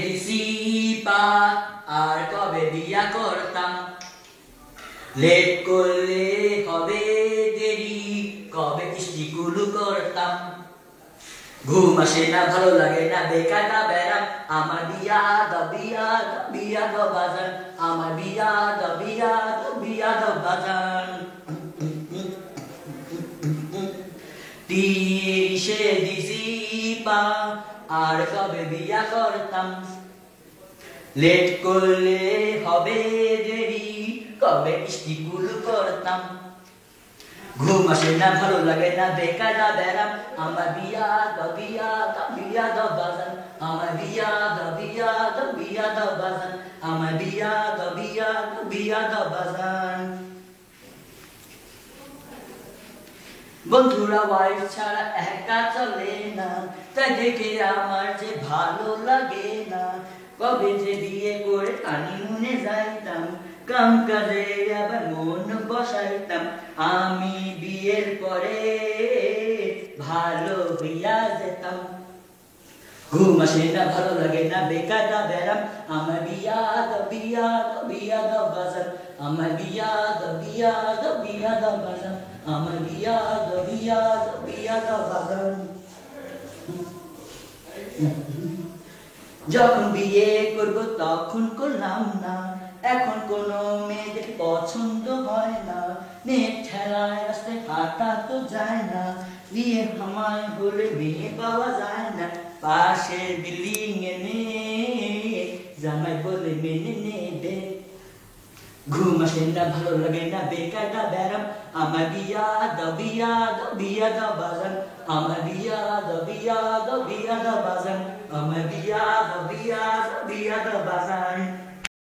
দিছি পা আর কবে বিয়া করতাম, লেট করলে হবে দেরি, কবে স্টিকুলু করতাম। ঘুম আসে না, ভালো লাগে না, বেকায়দা ব্যারাম, আমার বিয়া দাও বিয়া দাও বিয়া দাও বাজান, আমার বিয়া দাও বিয়া দাও বিয়া দাও বাজান। 30 দিছি পা আর কবে বিয়া করতাম, লেট করলে হবে দেরি, কবে স্টিকুলু করতাম। ঘুম আসে না, ভালো লাগে না, বেকায়দা ব্যারাম, আমার বিয়া দাও বিয়া দাও বিয়া দাও বাজান, আমার বিয়া দাও বিয়া দাও বিয়া দাও বাজান, আমার বিয়া দাও বিয়া দাও বিয়া দাও বাজান। বন্ধুরা ওয়াইফ ছাড়া একা চলে না, তাই দেখে আমার যে ভালো লাগে না, কবে যে বিয়ে করে হানিমুনে যাইতাম, কাম কাজে আবার মন বসাইতাম, আমি বিয়ের পরে ভালো হইয়া যেতাম। ঘুম আসে না, ভালো লাগে না, বেকায়দা ব্যারাম, আমার বিয়া দাও বিয়া দাও বিয়া দাও বাজান, আমার বিয়া দাও বিয়া দাও বিয়া দাও বাজান, আমার বিয়া দাও বিয়া দাও বিয়া দাও বাজান। যখন বিয়ে করব তখন করলাম না, এখন কোনো মেয়েদের পছন্দ হয় না, মেয়ে ঠেলায় আসতে হাঁটা তো যায় না, বিয়ে আমায় বলে মেয়ে পাওয়া যায় না, পাশের বিল্ডিং এ মেয়ে জামাই বলে মেনে নেবে। ঘুম আসে না, ভালো লাগে না, বেকায়দা ব্যারাম, আমার বিয়া দাও বিয়া দাও বিয়া দাও বাজান, আমার বিয়া দাও বিয়া দাও বিয়া দাও বাজান, আমার বিয়া দাও বিয়া দাও বিয়া দাও বাজান।